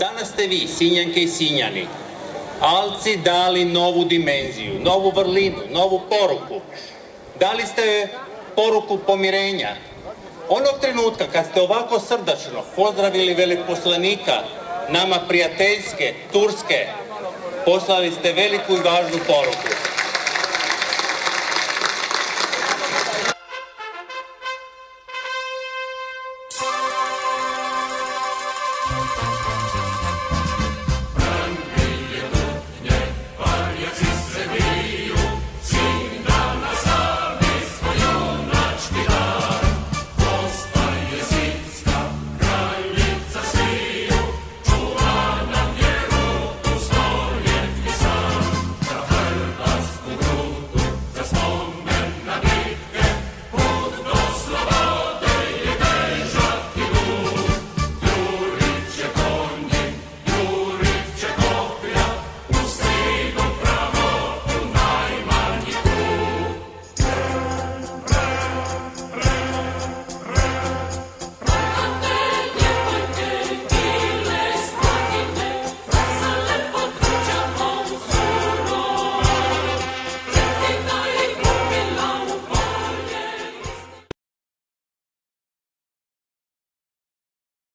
Danas ste vi, Sinjanke i Sinjani, Alci dali novu dimenziju, novu vrlinu, novu poruku. Dali ste poruku pomirenja. Onog trenutka kad ste ovako srdačno pozdravili veleposlanika nama prijateljske Turske, poslali ste veliku i važnu poruku.